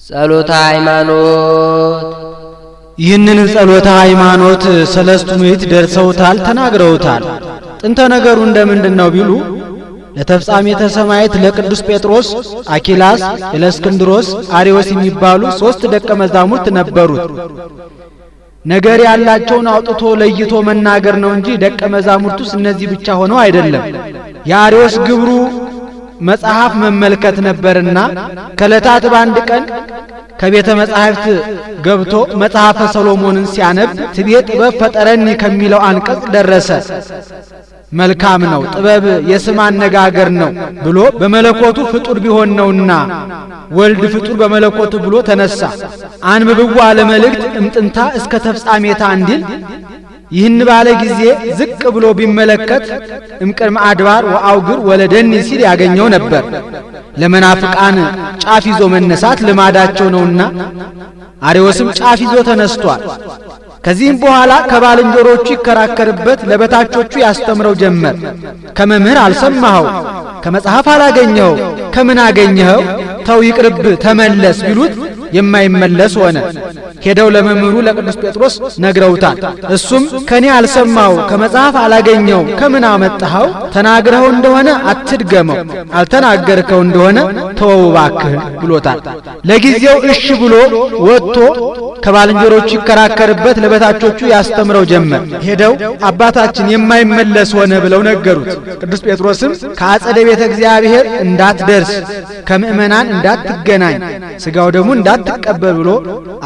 ጸሎተ ሃይማኖት ይህንን ጸሎተ ሃይማኖት ሰለስቱ ምዕት ደርሰውታል ተናግረውታል። ጥንተ ነገሩ እንደምንድነው ቢሉ ለተፍጻሜተ ሰማዕት ለቅዱስ ጴጥሮስ፣ አኪላስ፣ እለእስክንድሮስ፣ አርዮስ የሚባሉ 3 ደቀ መዛሙርት ነበሩት። ነገር ያላቸውን አውጥቶ ለይቶ መናገር ነው እንጂ ደቀ መዛሙርቱስ እነዚህ ብቻ ሆነው አይደለም። የአርዮስ ግብሩ መጽሐፍ መመልከት ነበርና ከለታት በአንድ ቀን ከቤተ መጻሕፍት ገብቶ መጽሐፈ ሰሎሞንን ሲያነብ ትቤ ጥበብ ፈጠረኒ ከሚለው አንቀጽ ደረሰ። መልካም ነው ጥበብ የስም አነጋገር ነው ብሎ በመለኮቱ ፍጡር ቢሆን ነውና ወልድ ፍጡር በመለኮቱ ብሎ ተነሳ። አንብብዋ ለመልእክት እምጥንታ እስከ ተፍጻሜታ እንዲል ይህን ባለ ጊዜ ዝቅ ብሎ ቢመለከት እምቅድመ አድባር ወአውግር ወለደኒ ሲል ያገኘው ነበር። ለመናፍቃን ጫፍ ይዞ መነሳት ልማዳቸው ነውና አርዮስም ጫፍ ይዞ ተነስቷል። ከዚህም በኋላ ከባልንጀሮቹ ይከራከርበት ለበታቾቹ ያስተምረው ጀመር። ከመምህር አልሰማኸው፣ ከመጽሐፍ አላገኘኸው፣ ከምን አገኘኸው? ተው ይቅርብ ተመለስ ቢሉት የማይመለስ ሆነ። ሄደው ለመምህሩ ለቅዱስ ጴጥሮስ ነግረውታል። እሱም ከኔ አልሰማው ከመጽሐፍ አላገኘው ከምን አመጣኸው? ተናግረኸው እንደሆነ አትድገመው፣ አልተናገርከው እንደሆነ ተወው እባክህ ብሎታል። ለጊዜው እሺ ብሎ ወጥቶ ከባልንጀሮቹ ይከራከርበት ለበታቾቹ ያስተምረው ጀመር። ሄደው አባታችን የማይመለስ ሆነ ብለው ነገሩት። ቅዱስ ጴጥሮስም ከአጸደ ቤተ እግዚአብሔር እንዳትደርስ፣ ከምእመናን እንዳትገናኝ፣ ስጋው ደግሞ እንዳትቀበል ብሎ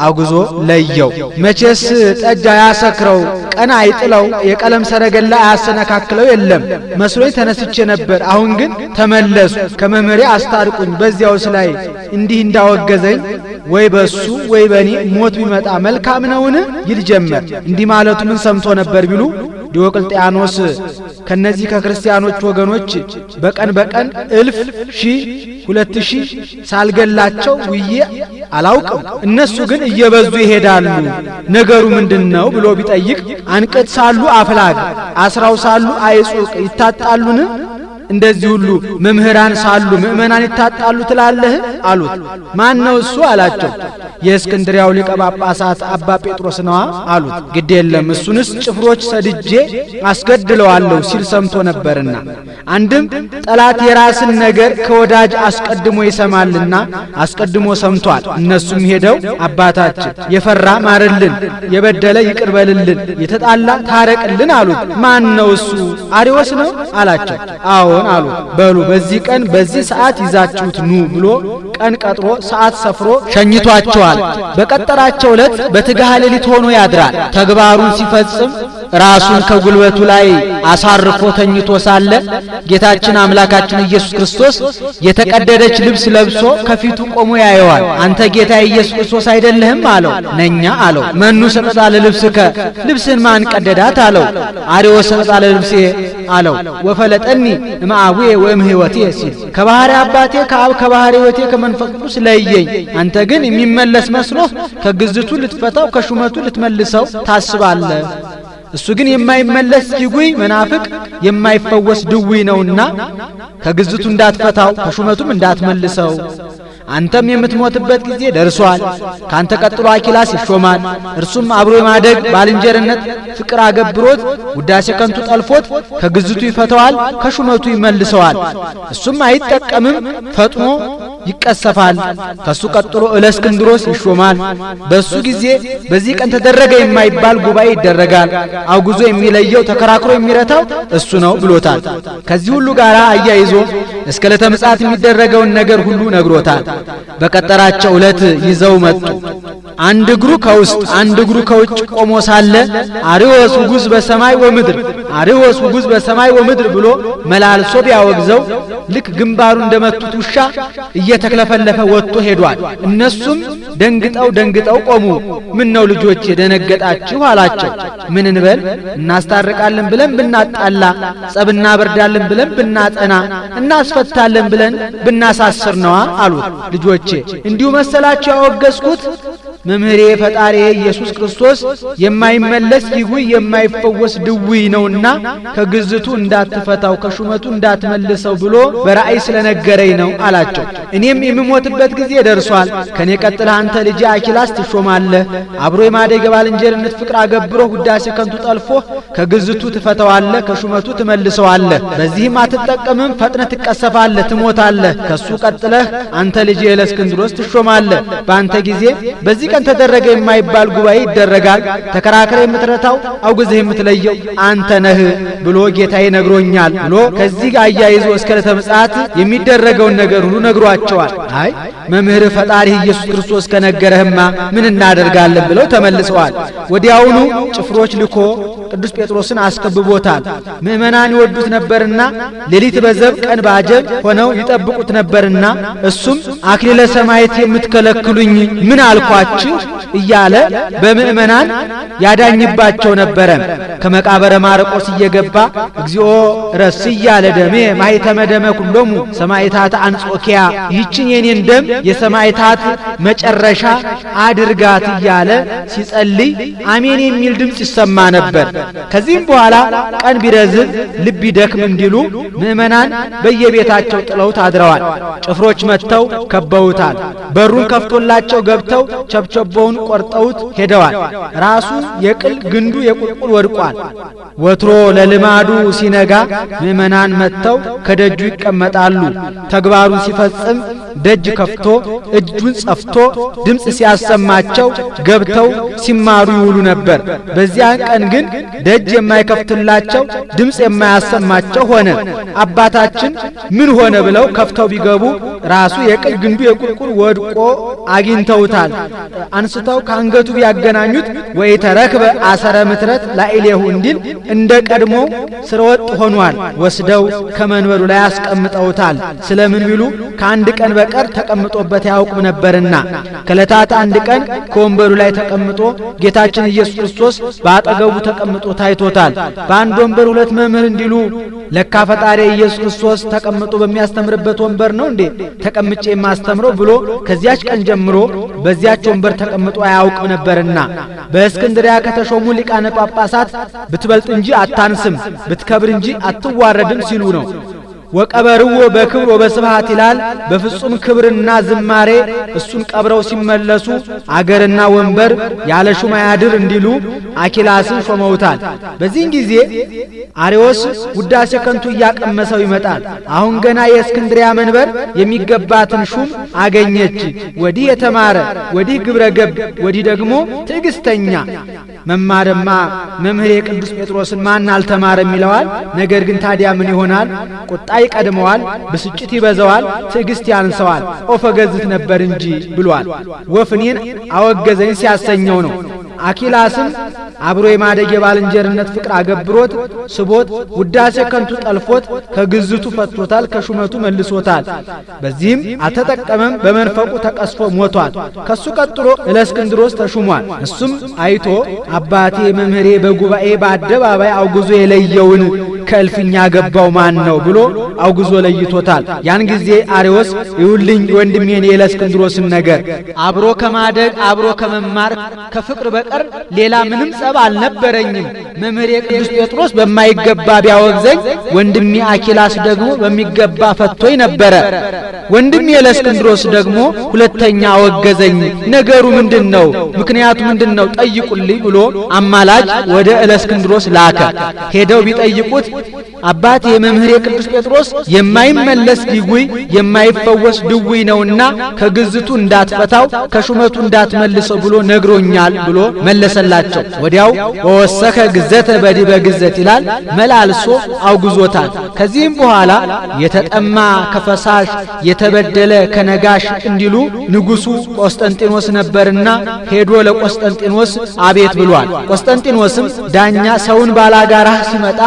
አጉዞ ለየው። መቼስ ጠጅ አያሰክረው፣ ቀን አይጥለው፣ የቀለም ሰረገላ አያሰነካክለው የለም መስሎኝ ተነስቼ ነበር። አሁን ግን ተመለሱ፣ ከመምህሬ አስታርቁኝ፣ በዚያውስ ላይ እንዲህ እንዳወገዘኝ ወይ በሱ ወይ በኔ ሞት ቢመጣ መልካም ነውን ይል ጀመር። እንዲህ ማለቱ ምን ሰምቶ ነበር ቢሉ ዲዮቅልጥያኖስ ከነዚህ ከክርስቲያኖች ወገኖች በቀን 1000 2000 ሳልገላቸው ውዬ አላውቅም፣ እነሱ ግን እየበዙ ይሄዳሉ፣ ነገሩ ምንድነው ብሎ ቢጠይቅ አንቀት ሳሉ አፍላግ አስራው ሳሉ አይጹቅ ይታጣሉን? እንደዚህ ሁሉ መምህራን ሳሉ ምእመናን ይታጣሉ ትላለህ አሉት። ማን ነው እሱ አላቸው። የእስክንድሪያው ሊቀ ጳጳሳት አባ ጴጥሮስ ነዋ አሉት። ግድ የለም እሱንስ ጭፍሮች ሰድጄ አስገድለዋለሁ ሲል ሰምቶ ነበርና፣ አንድም ጠላት የራስን ነገር ከወዳጅ አስቀድሞ ይሰማልና አስቀድሞ ሰምቷል። እነሱም ሄደው አባታችን የፈራ ማርልን፣ የበደለ ይቅርበልልን፣ የተጣላ ታረቅልን አሉት። ማን ነው እሱ? አርዮስ ነው አላቸው። አዎ አሉ። በሉ በዚህ ቀን በዚህ ሰዓት ይዛችሁት ኑ ብሎ ቀን ቀጥሮ ሰዓት ሰፍሮ ሸኝቷቸዋል። በቀጠራቸው ዕለት በትጋሃ ሌሊት ሆኖ ያድራል። ተግባሩን ሲፈጽም ራሱን ከጉልበቱ ላይ አሳርፎ ተኝቶ ሳለ ጌታችን አምላካችን ኢየሱስ ክርስቶስ የተቀደደች ልብስ ለብሶ ከፊቱ ቆሞ ያየዋል። አንተ ጌታ ኢየሱስ ክርስቶስ አይደለህም አለው። ነኛ አለው። መኑ ሰጠጣ ለልብስከ፣ ልብስን ማን ቀደዳት አለው። አርዮስ ሰጠጣ ለልብሴ አለው። ወፈለጠኒ እምአቡዬ ወእምሕይወቴ ሲል ከባህሪ አባቴ ከአብ ከባህሪ ሕይወቴ ከመንፈስ ቅዱስ ለየኝ። አንተ ግን የሚመለስ መስሎህ ከግዝቱ ልትፈታው ከሹመቱ ልትመልሰው ታስባለህ። እሱ ግን የማይመለስ ጅጉይ መናፍቅ የማይፈወስ ድውይ ነውና ከግዝቱ እንዳትፈታው ከሹመቱም እንዳትመልሰው። አንተም የምትሞትበት ጊዜ ደርሷል። ካንተ ቀጥሎ አኪላስ ይሾማል። እርሱም አብሮ የማደግ ባልንጀርነት ፍቅር አገብሮት ውዳሴ ከንቱ ጠልፎት ከግዝቱ ይፈተዋል፣ ከሹመቱ ይመልሰዋል። እሱም አይጠቀምም፣ ፈጥኖ ይቀሰፋል። ከሱ ቀጥሎ እለእስክንድሮስ ይሾማል። በሱ ጊዜ በዚህ ቀን ተደረገ የማይባል ጉባኤ ይደረጋል። አውግዞ የሚለየው ተከራክሮ የሚረታው እሱ ነው ብሎታል። ከዚህ ሁሉ ጋር አያይዞ እስከ ዕለተ ምጽአት የሚደረገውን ነገር ሁሉ ነግሮታል። በቀጠራቸው ዕለት ይዘው መጡ። አንድ እግሩ ከውስጥ አንድ እግሩ ከውጭ ቆሞ ሳለ አርዮስ ውጉዝ በሰማይ ወምድር፣ አርዮስ ውጉዝ በሰማይ ወምድር ብሎ መላልሶ ቢያወግዘው ልክ ግንባሩ እንደመቱት ውሻ እየተክለፈለፈ ወጥቶ ሄዷል። እነሱም ደንግጠው ቆሙ። ምን ነው ልጆች የደነገጣችሁ አላቸው። ምን እንበል? እናስታርቃለን ብለን ብናጣላ፣ ጸብና በርዳለን ብለን ብናጠና፣ እናስፈታለን ብለን ብናሳስር ነዋ አሉት። ልጆቼ እንዲሁ መሰላችሁ ያወገዝኩት? መምህሬ ፈጣሪ ኢየሱስ ክርስቶስ የማይመለስ ይጉይ የማይፈወስ ድውይ ነውና ከግዝቱ እንዳትፈታው ከሹመቱ እንዳትመልሰው ብሎ በራእይ ስለነገረኝ ነው አላቸው። እኔም የምሞትበት ጊዜ ደርሷል። ከኔ ቀጥለህ አንተ ልጅ አኪላስ ትሾማለህ። አብሮ የማደግ ባልንጀርነት ፍቅር አገብሮ ውዳሴ ከንቱ ጠልፎ ከግዝቱ ትፈታዋለህ፣ ከሹመቱ ትመልሰዋለህ። በዚህም አትጠቀምም፣ ፈጥነህ ትቀሰፋለህ፣ ትሞታለህ። ከሱ ቀጥለህ አንተ ልጅ የእስክንድሮስ ትሾማለህ። በአንተ ጊዜ በዚህ ቀን ተደረገ የማይባል ጉባኤ ይደረጋል። ተከራክረ የምትረታው አውግዘህ የምትለየው አንተ ነህ ብሎ ጌታዬ ነግሮኛል ብሎ ከዚህ አያይዞ እስከ ዕለተ ምጽአት የሚደረገውን ነገር ሁሉ ነግሯቸዋል። አይ መምህር ፈጣሪ ኢየሱስ ክርስቶስ ከነገረህማ ምን እናደርጋለን ብለው ተመልሰዋል። ወዲያውኑ ጭፍሮች ልኮ ቅዱስ ጴጥሮስን አስከብቦታል። ምእመናን ይወዱት ነበርና ሌሊት በዘብ ቀን ባጀብ ሆነው ይጠብቁት ነበርና እሱም አክሊለ ሰማዕት የምትከለክሉኝ ምን አልኳችሁ እያለ በምእመናን ያዳኝባቸው ነበረ። ከመቃብረ ማርቆስ እየገባ እግዚኦ ረስያ ለደሜ ማኅተመ ደመ ኩሎሙ ሰማዕታት አንጾኪያ፣ ይህችን የኔን ደም የሰማዕታት መጨረሻ አድርጋት እያለ ሲጸልይ አሜን የሚል ድምፅ ይሰማ ነበር። ከዚህም በኋላ ቀን ቢረዝም ልብ ይደክም እንዲሉ ምእመናን በየቤታቸው ጥለውት አድረዋል። ጭፍሮች መጥተው ከበውታል። በሩን ከፍቶላቸው ገብተው ቸብቸቦውን ቆርጠውት ሄደዋል። ራሱ የቅል ግንዱ የቁልቁል ወድቋል። ወትሮ ለልማዱ ሲነጋ ምእመናን መጥተው ከደጁ ይቀመጣሉ። ተግባሩን ሲፈጽም ደጅ ከፍቶ እጁን ጸፍቶ ድምፅ ሲያሰማቸው ገብተው ሲማሩ ይውሉ ነበር። በዚያን ቀን ግን ደጅ የማይከፍትላቸው ድምፅ የማያሰማቸው ሆነ። አባታችን ምን ሆነ ብለው ከፍተው ቢገቡ ራሱ የቅል ግንዱ የቁልቁል ወድቆ አግኝተውታል። አንስተው ከአንገቱ ቢያገናኙት ወይ ተረክበ አሰረ ምትረት ላኢሌሁ እንዲል እንደ ቀድሞ ስርወጥ ሆኗል። ወስደው ከመንበሩ ላይ አስቀምጠውታል። ስለምን ቢሉ ከአንድ ቀን በቀር ተቀምጦበት ያውቅ ነበርና። ከዕለታት አንድ ቀን ከወንበሩ ላይ ተቀምጦ ጌታችን ኢየሱስ ክርስቶስ በአጠገቡ ተቀምጦ ታይቶታል። በአንድ ወንበር ሁለት መምህር እንዲሉ ለካ ፈጣሪ ኢየሱስ ክርስቶስ ተቀምጦ በሚያስተምርበት ወንበር ነው እንዴ ተቀምጬ የማስተምረው ብሎ ከዚያች ቀን ጀምሮ በዚያች ወንበር ተቀምጦ አያውቅም ነበርና። በእስክንድሪያ ከተሾሙ ሊቃነ ጳጳሳት ብትበልጥ እንጂ አታንስም፣ ብትከብር እንጂ አትዋረድም ሲሉ ነው። ወቀበርዎ በክብር ወበስብሐት ይላል። በፍጹም ክብርና ዝማሬ እሱን ቀብረው ሲመለሱ አገርና ወንበር ያለ ሹም አያድር እንዲሉ አኪላስን ሾመውታል። በዚህን ጊዜ አርዮስ ውዳሴ ከንቱ እያቀመሰው ይመጣል። አሁን ገና የእስክንድሪያ መንበር የሚገባትን ሹም አገኘች። ወዲህ የተማረ ወዲህ ግብረ ገብ ወዲህ ደግሞ ትዕግስተኛ። መማርማ መምህር ቅዱስ ጴጥሮስን ማን አልተማረም ይለዋል። ነገር ግን ታዲያ ምን ይሆናል? ቁጣ ይቀድመዋል፣ ብስጭት ይበዛዋል፣ ትዕግስት ያንሰዋል። ኦፈ ገዝት ነበር እንጂ ብሏል። ወፍኔን አወገዘኝ ሲያሰኘው ነው። አኪላስም አብሮ የማደግ የባልንጀርነት ፍቅር አገብሮት ስቦት ውዳሴ ከንቱ ጠልፎት ከግዝቱ ፈቶታል፣ ከሹመቱ መልሶታል። በዚህም አልተጠቀመም፣ በመንፈቁ ተቀስፎ ሞቷል። ከሱ ቀጥሎ እለእስክንድሮስ ተሹሟል። እሱም አይቶ አባቴ መምህሬ በጉባኤ በአደባባይ አውግዞ የለየውን ከእልፍኛ ገባው ማን ነው ብሎ አውግዞ ለይቶታል። ያን ጊዜ አርዮስ ይውልኝ ወንድሜን የእለእስክንድሮስን ነገር አብሮ ከማደግ አብሮ ከመማር ከፍቅር በቀር ሌላ ምንም ጸብ አልነበረኝም። መምህሬ ቅዱስ ጴጥሮስ በማይገባ ቢያወግዘኝ ወንድሜ አኪላስ ደግሞ በሚገባ ፈቶኝ ነበረ። ወንድሜ የእለእስክንድሮስ ደግሞ ሁለተኛ አወገዘኝ። ነገሩ ምንድነው? ምክንያቱ ምንድነው? ጠይቁልኝ ብሎ አማላጅ ወደ እለእስክንድሮስ ላከ። ሄደው ቢጠይቁት አባቴ የመምህሬ ቅዱስ ጴጥሮስ የማይመለስ ድውይ የማይፈወስ ድውይ ነውና ከግዝቱ እንዳትፈታው ከሹመቱ እንዳትመልሰው ብሎ ነግሮኛል ብሎ መለሰላቸው። ወዲያው ወወሰከ ግዘተ በዲበ ግዘት ይላል፣ መላልሶ አውግዞታል። ከዚህም በኋላ የተጠማ ከፈሳሽ የተበደለ ከነጋሽ እንዲሉ ንጉሡ ቆስጠንጢኖስ ነበርና ሄዶ ለቆስጠንጢኖስ አቤት ብሏል። ቆስጠንጢኖስም ዳኛ ሰውን ባላጋራህ ሲመጣ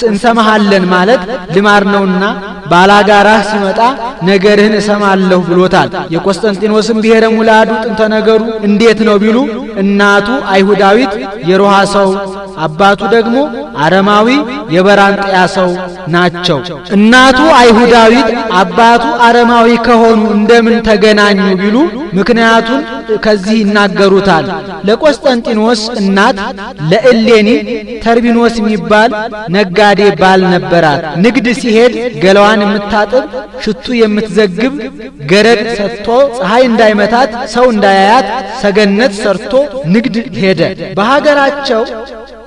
እንሰማሃለን ማለት ልማር ነውና ባላጋራህ ሲመጣ ነገርህን እሰማለሁ ብሎታል። የቆስጠንጢኖስም ብሔረ ሙላዱ ጥንተ ነገሩ እንዴት ነው ቢሉ እናቱ አይሁዳዊት የሮሃ ሰው አባቱ ደግሞ አረማዊ የበራንጥያ ሰው ናቸው። እናቱ አይሁዳዊት አባቱ አረማዊ ከሆኑ እንደምን ተገናኙ ቢሉ ምክንያቱን ከዚህ ይናገሩታል። ለቆስጠንጢኖስ እናት ለእሌኒ ተርቢኖስ የሚባል ነጋዴ ባል ነበራት። ንግድ ሲሄድ ገላዋን የምታጥብ ሽቱ የምትዘግብ ገረድ ሰጥቶ ፀሐይ እንዳይመታት ሰው እንዳያያት ሰገነት ሰርቶ ንግድ ሄደ። በሀገራቸው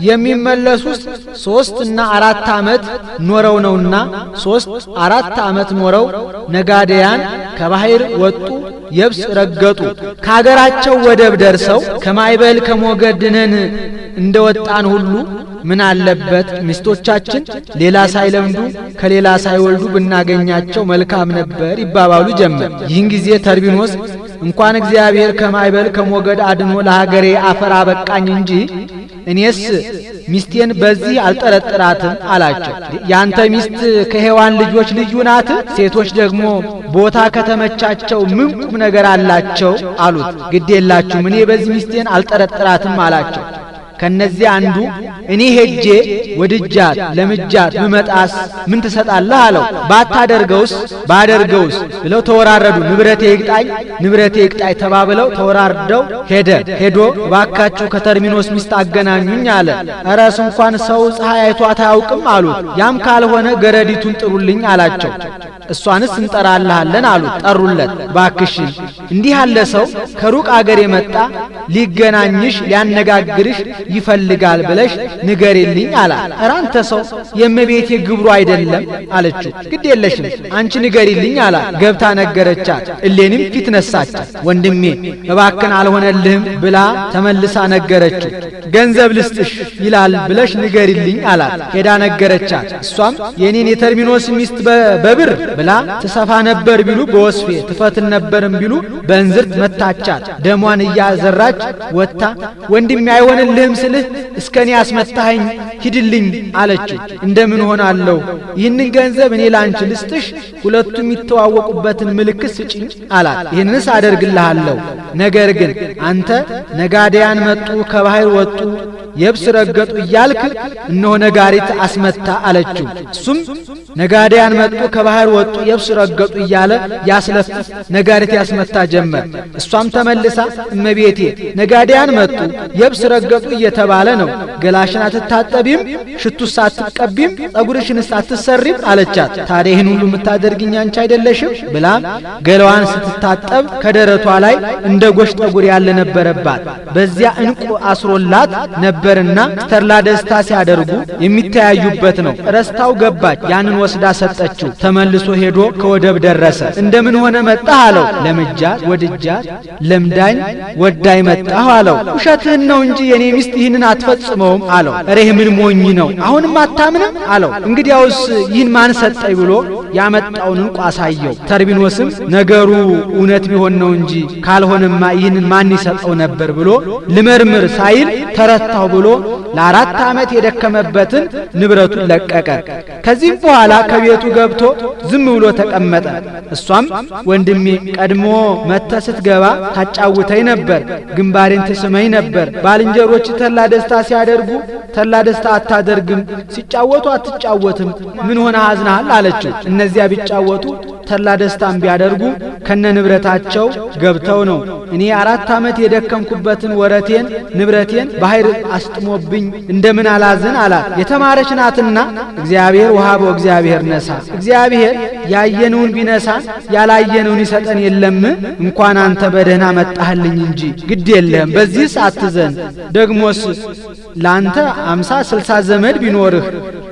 የሚመለሱት 3 እና 4 ዓመት ኖረው ነውና 3-4 ዓመት ኖረው ነጋዴያን ከባህር ወጡ፣ የብስ ረገጡ። ከሀገራቸው ወደብ ደርሰው ከማይበል ከሞገድ ድነን እንደወጣን ሁሉ ምን አለበት ሚስቶቻችን ሌላ ሳይለምዱ ከሌላ ሳይወልዱ ብናገኛቸው መልካም ነበር ይባባሉ ጀመር። ይህን ጊዜ ተርቢኖስ እንኳን እግዚአብሔር ከማይበል ከሞገድ አድኖ ለሀገሬ አፈር አበቃኝ እንጂ እኔስ ሚስቴን በዚህ አልጠረጥራትም አላቸው። ያንተ ሚስት ከሔዋን ልጆች ልዩ ናት፣ ሴቶች ደግሞ ቦታ ከተመቻቸው ምን ቁም ነገር አላቸው አሉት። ግድ የላችሁም እኔ በዚህ ሚስቴን አልጠረጥራትም አላቸው። ከነዚህ አንዱ እኔ ሄጄ ወድጃት ለምጃት ብመጣስ ምን ትሰጣለህ አለው። ባታደርገውስ ባደርገውስ ብለው ተወራረዱ። ንብረቴ ይቅጣኝ ተባብለው ተወራርደው ሄዶ እባካችሁ ከተርሚኖስ ሚስት አገናኙኝ አለ። እረስ እንኳን ሰው ፀሐይ አይቷት አያውቅም አሉት። ያም ካልሆነ ገረዲቱን ጥሩልኝ አላቸው። እሷንስ እንጠራልሃለን አሉት። ጠሩለት። ባክሽን እንዲህ ያለ ሰው ከሩቅ አገር የመጣ ሊገናኝሽ ሊያነጋግርሽ ይፈልጋል ብለሽ ንገሪልኝ አላት። ኧረ አንተ ሰው የእመቤቴ ግብሩ አይደለም አለችው። ግድ የለሽም አንቺ ንገሪልኝ አላት። ገብታ ነገረቻት። እሌኒም ፊት ነሳቻት። ወንድሜ እባክን አልሆነልህም ብላ ተመልሳ ነገረችው። ገንዘብ ልስጥሽ ይላል ብለሽ ንገሪልኝ አላት። ሄዳ ነገረቻት። እሷም የኔን የተርሚኖስ ሚስት በብር ብላ ትሰፋ ነበር ቢሉ በወስፌ ትፈትን ነበርም ቢሉ በእንዝርት መታቻት። ደሟን እያዘራች ወጥታ ወንድሜ አይሆንልህም ስልህ እስከኔ አስመታኸኝ ሂድልኝ አለችው። እንደምን ሆናለሁ? ይህንን ገንዘብ እኔ ላንቺ ልስጥሽ፣ ሁለቱም የሚተዋወቁበትን ምልክት ስጪኝ አላት። ይህንንስ አደርግልሃለሁ፣ ነገር ግን አንተ ነጋዴያን መጡ ከባህር ወጡ የብስ ረገጡ እያልክ እነሆ ነጋሪት አስመታ አለችው። እሱም ነጋዴያን መጡ ከባህር ወጡ የብስ ረገጡ እያለ ያስለፍፍ ነጋሪት ያስመታ ጀመር። እሷም ተመልሳ እመቤቴ ነጋዴያን መጡ የብስ ረገጡ እየተባለ ነው፣ ገላሽን አትታጠቢም፣ ሽቱስ አትቀቢም፣ ጸጉርሽን አትሰሪም አለቻት። ታዲያ ይህን ሁሉ የምታደርግኝ አንቺ አይደለሽም ብላ ገላዋን ስትታጠብ ከደረቷ ላይ እንደ ጎሽ ጠጉር ያለ ነበረባት። በዚያ እንቁ አስሮላት ነበርና ተድላ ደስታ ሲያደርጉ የሚተያዩበት ነው። ረስታው ገባች። ያንን ወስዳ ሰጠችው። ተመልሶ ሄዶ ከወደብ ደረሰ። እንደምን ሆነ መጣህ አለው። ለምጃት ወድጃት ለምዳኝ ወዳይ መጣሁ አለው። ውሸትህን ነው እንጂ የኔ ሚስት ይህንን አትፈጽመውም አለው። እረ ምን ሞኝ ነው አሁንም አታምንም አለው። እንግዲያውስ ይህን ማን ሰጠኝ ብሎ ያመጣውን እንቁ አሳየው። ተርቢኖስም ነገሩ እውነት ቢሆን ነው እንጂ ካልሆነማ ይህንን ማን ይሰጠው ነበር ብሎ ልመርምር ሳይል ተረታው ብሎ ለ4 ዓመት የደከመበትን ንብረቱን ለቀቀ። ከዚህም በኋላ ከቤቱ ገብቶ ዝም ብሎ ተቀመጠ። እሷም ወንድሜ ቀድሞ መጥተህ ስትገባ ታጫውተኝ ነበር፣ ግንባሬን ትስመኝ ነበር። ባልንጀሮች ተድላ ደስታ ሲያደርጉ ተድላ ደስታ አታደርግም፣ ሲጫወቱ አትጫወትም፣ ምን ሆነ አዝናሃል አለችው። እነዚያ ቢጫወቱ ተድላ ደስታም ቢያደርጉ ከነ ንብረታቸው ገብተው ነው። እኔ 4 ዓመት የደከምኩበትን ወረቴን ንብረቴን ባህር አስጥሞብኝ እንደምን አላዝን አላት። የተማረች ናትና እግዚአብሔር ወሃበው እግዚአብሔር ነሳ፣ እግዚአብሔር ያየነውን ቢነሳ ያላየነውን ይሰጠን የለም። እንኳን አንተ በደህና መጣህልኝ እንጂ ግድ የለም በዚህስ አትዘን። ደግሞስ ላንተ 50-60 ዘመድ ቢኖርህ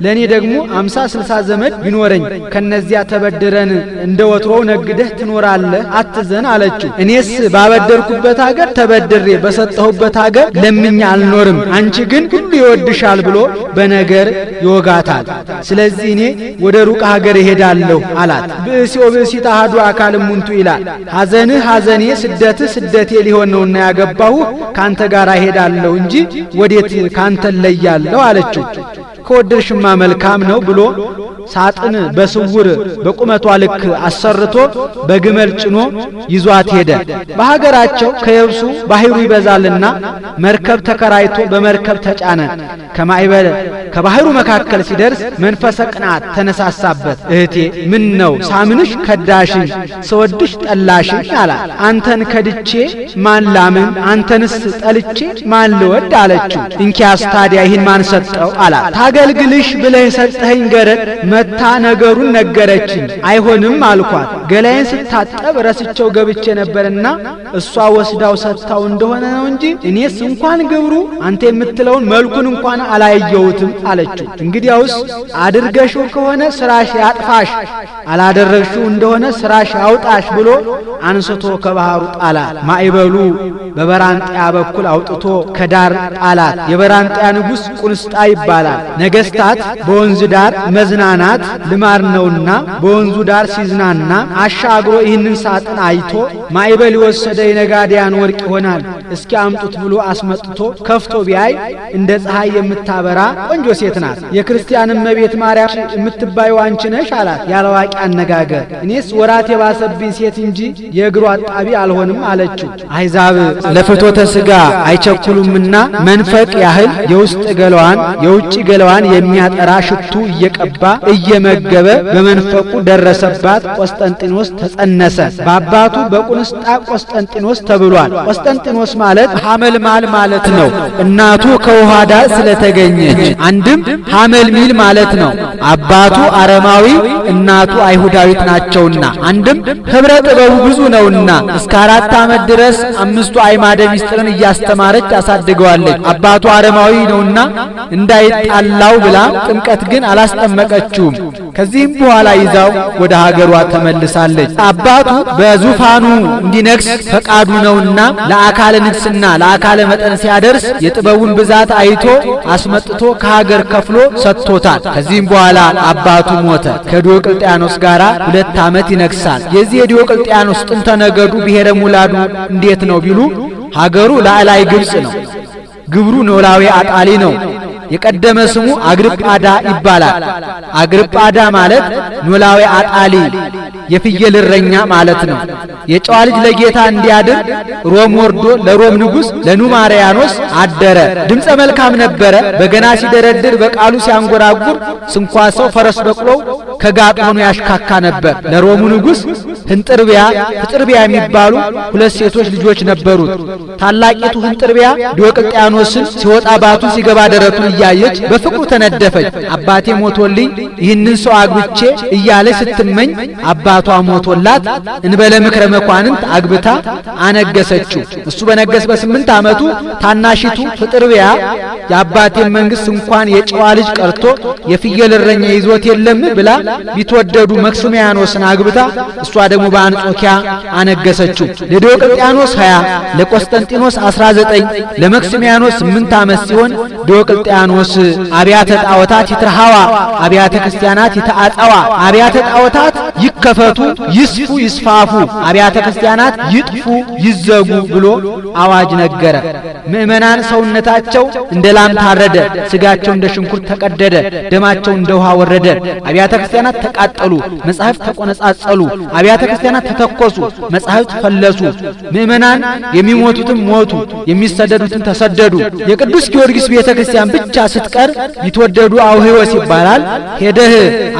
ለኔ ደግሞ 50-60 ዘመድ ቢኖረኝ ከነዚያ ተበድረን እንደ ወትሮው ነግደህ ትኖራለህ፣ አትዘን አለችው። እኔስ ባበደርኩበት ሀገር ተበድሬ በሰጠሁበት ሀገር ለምኛ አልኖርም፣ አንቺ ግን ሁሉ ይወድሻል ብሎ በነገር ይወጋታል። ስለዚህ እኔ ወደ ሩቅ ሀገር እሄዳለሁ አላት። ብእሲ ወብእሲ ተሃዱ አካል ሙንቱ ይላል። ሐዘንህ ሐዘኔ ስደትህ ስደቴ ሊሆን ነውና ያገባሁ ካንተ ጋር እሄዳለሁ እንጂ ወዴት ካንተ ለያለሁ አለችው። ከወደድሽማ መልካም ነው ብሎ ሳጥን በስውር በቁመቷ ልክ አሰርቶ በግመል ጭኖ ይዟት ሄደ። በሀገራቸው ከየብሱ ባህሩ ይበዛልና መርከብ ተከራይቶ በመርከብ ተጫነ። ከባህሩ መካከል ሲደርስ መንፈሰ ቅናት ተነሳሳበት። እህቴ ምን ነው ሳምንሽ ከዳሽኝ፣ ስወድሽ ጠላሽኝ አላት። አንተን ከድቼ ማን ላምን፣ አንተንስ ጠልቼ ማን ልወድ አለችው። እንኪያስ ታዲያ ይህን ማን ሰጠው አላት። ታገልግልሽ ብለህ ሰጠኸኝ ገረድ መታ ነገሩን ነገረችኝ። አይሆንም አልኳት። ገላዬን ስታጠብ ረስቸው ገብቼ ነበርና እሷ ወስዳው ሰጥታው እንደሆነ ነው እንጂ እኔስ እንኳን ግብሩ አንተ የምትለውን መልኩን እንኳን አላየሁትም አለችው። እንግዲያውስ አድርገሽው ከሆነ ስራሽ ያጥፋሽ፣ አላደረግሽው እንደሆነ ስራሽ ያውጣሽ ብሎ አንስቶ ከባህሩ ጣላት። ማዕበሉ በበራንጥያ በኩል አውጥቶ ከዳር ጣላት። የበራንጥያ ንጉሥ ቁንስጣ ይባላል። ነገስታት በወንዝ ዳር መዝናናት ልማድ ነውና በወንዙ ዳር ሲዝናና አሻግሮ ይህንን ሳጥን አይቶ ማዕበል የወሰደ የነጋዴያን ወርቅ ይሆናል እስኪ አምጡት ብሎ አስመጥቶ ከፍቶ ቢያይ እንደ ፀሐይ የምታበራ ቆንጆ ሴት ናት። የክርስቲያን እመቤት ማርያም የምትባየው አንቺ ነሽ አላት ያለዋቂ አነጋገር። እኔስ ወራት የባሰብኝ ሴት እንጂ የእግሩ አጣቢ አልሆንም አለችው። አሕዛብ ለፍቶተ ሥጋ አይቸኩሉምና መንፈቅ ያህል የውስጥ ገላዋን የውጭ ገላዋን የሚያጠራ ሽቱ እየቀባ እየመገበ በመንፈቁ ደረሰባት። ቆስጠንጢኖስ ተጸነሰ። በአባቱ በቁንስጣ ቆስጠንጢኖስ ተብሏል። ቆስጠንጢኖስ ማለት ሐመልማል ማለት ነው። እናቱ ከውሃ ዳር ስለተገኘች አንድም ሐመልሚል ማለት ነው። አባቱ አረማዊ እናቱ አይሁዳዊት ናቸውና አንድም ህብረ ጥበቡ ብዙ ነውና እስከ 4 ዓመት ድረስ 5 አዕማደ ምስጢርን እያስተማረች አሳድገዋለች። አባቱ አረማዊ ነውና እንዳይጣላው ብላ ጥምቀት ግን አላስጠመቀችውም። ከዚህም በኋላ ይዛው ወደ ሀገሯ ተመልሳለች። አባቱ በዙፋኑ እንዲነግስ ፈቃዱ ነውና ለአካለ ንግስና ለአካለ መጠን ሲያደርስ የጥበቡን ብዛት አይቶ አስመጥቶ ከሀገር ከፍሎ ሰጥቶታል። ከዚህም በኋላ አባቱ ሞተ። ከዲዮቅልጥያኖስ ጋር 2 ዓመት ይነግሳል። የዚህ የዲዮቅልጥያኖስ ጥንተ ነገዱ ብሔረ ሙላዱ እንዴት ነው ቢሉ ሀገሩ ላዕላይ ግብጽ ነው። ግብሩ ኖላዊ አጣሊ ነው። የቀደመ ስሙ አግርጳዳ ይባላል። አግርጳዳ ማለት ኖላዊ አጣሊ የፍየል እረኛ ማለት ነው። የጨዋ ልጅ ለጌታ እንዲያድር ሮም ወርዶ ለሮም ንጉሥ ለኑማሪያኖስ አደረ። ድምፀ መልካም ነበረ። በገና ሲደረድር በቃሉ ሲያንጎራጉር ስንኳሰው ፈረስ በቅሎው ከጋጥ ሆኖ ያሽካካ ነበር። ለሮሙ ንጉሥ ህንጥርቢያ ፍጥርቢያ የሚባሉ 2 ሴቶች ልጆች ነበሩት። ታላቂቱ ህንጥርቢያ ዲዮቅልጥያኖስን ሲወጣ ባቱ ሲገባ ደረቱን እያየች በፍቅሩ ተነደፈች። አባቴ ሞቶልኝ ይህንን ሰው አግብቼ እያለች ስትመኝ አባቷ ሞቶላት እንበለ ምክረ መኳንንት አግብታ አነገሰችው። እሱ በነገሰ በ8 ዓመቱ ታናሺቱ ፍጥርቢያ የአባቴን መንግስት እንኳን የጨዋ ልጅ ቀርቶ የፍየል እረኛ ይዞት የለም ብላ ቢትወደዱ መክስሚያኖስን አግብታ እሷ ደግሞ በአንጾኪያ አነገሰችው። ለዲዮቅልጥያኖስ 20 ለቆስጠንጢኖስ 19 ለመክስሚያኖስ 8 ዓመት ሲሆን ዲዮቅልጥያኖስ አብያተ ጣዖታት ይትረሃዋ አብያተ ክርስቲያናት ይተአጸዋ አብያተ ጣዖታት ይከፈቱ ይስፉ ይስፋፉ አብያተ ክርስቲያናት ይጥፉ ይዘጉ ብሎ አዋጅ ነገረ። ምእመናን ሰውነታቸው እንደ ላም ታረደ፣ ስጋቸው እንደ ሽንኩርት ተቀደደ፣ ደማቸው እንደ ውሃ ወረደ። አብያተ ክርስቲያናት ተቃጠሉ፣ መጻሕፍት ተቆነጻጸሉ፣ አብያተ ክርስቲያናት ተተኮሱ፣ መጻሕፍት ፈለሱ። ምእመናን የሚሞቱትም ሞቱ፣ የሚሰደዱትም ተሰደዱ። የቅዱስ ጊዮርጊስ ቤተ ክርስቲያን ብቻ ስትቀር ይትወደዱ አውህወስ ይባላል። ሄደህ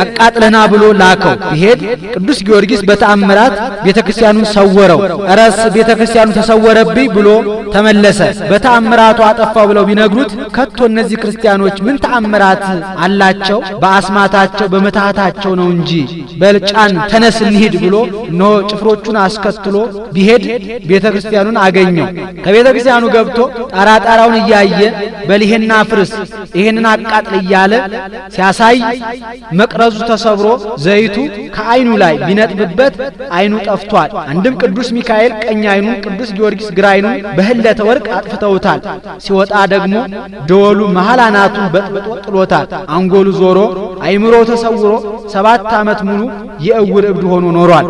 አቃጥለና ብሎ ላከው። ይሄድ ቅዱስ ጊዮርጊስ በተአምራት ቤተ ክርስቲያኑን ሰወረው። እረስ ቤተ ክርስቲያኑ ተሰወረብኝ ብሎ ተመለሰ። በተአምራቱ አጠፋው ብለው ቢነግሩት ከቶ እነዚህ ክርስቲያኖች ምን ተአምራት አላቸው? በአስማታቸው በመታታቸው ነው እንጂ በልጫን ተነስ እንሂድ ብሎ እነሆ ጭፍሮቹን አስከትሎ ቢሄድ ቤተ ክርስቲያኑን አገኘው። ከቤተ ክርስቲያኑ ገብቶ ጣራጣራውን እያየ በሊሄና ፍርስ ይሄንን አቃጥል እያለ ሲያሳይ መቅረዙ ተሰብሮ ዘይቱ ከአይኑ ላይ ቢነጥብበት አይኑ ጠፍቷል። አንድም ቅዱስ ሚካኤል ቀኝ አይኑን ቅዱስ ጊዮርጊስ ግራ አይኑን በህለተ ወርቅ አጥፍተውታል። ሲወጣ ደግሞ ደወሉ መሃል አናቱን በጥብጦ ጥሎታል። አንጎሉ ዞሮ አይምሮ ተሰውሮ 7 ዓመት ሙሉ የእውር እብድ ሆኖ ኖሯል።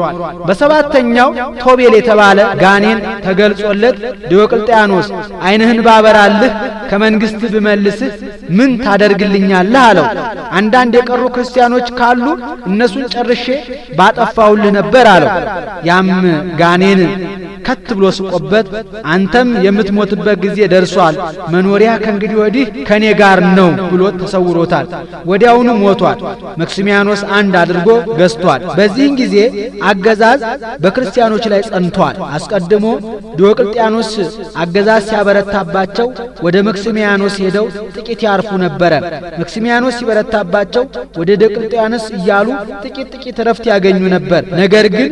በሰባተኛው ቶቤል የተባለ ጋኔን ተገልጾለት ዲዮቅልጥያኖስ አይንህን ባበራልህ ከመንግስት ብመልስህ ምን ታደርግልኛለህ አለው። አንዳንድ የቀሩ ክርስቲያኖች ካሉ እነሱን ጨርሼ ባጠፋውልህ ነበር አለው። ያም ጋኔን ከት ብሎ ስቆበት አንተም የምትሞትበት ጊዜ ደርሷል፣ መኖሪያ ከእንግዲህ ወዲህ ከኔ ጋር ነው ብሎ ተሰውሮታል። ወዲያውኑ ሞቷል። መክስሚያኖስ አንድ አድርጎ ገዝቷል። በዚህን ጊዜ አገዛዝ በክርስቲያኖች ላይ ጸንቷል። አስቀድሞ ዲዮቅልጥያኖስ አገዛዝ ሲያበረታባቸው ወደ መክስሚያኖስ ሄደው ጥቂት ያርፉ ነበረ። መክስሚያኖስ ሲበረታባቸው ወደ ዲዮቅልጥያኖስ እያሉ ጥቂት ረፍት ያገኙ ነበር። ነገር ግን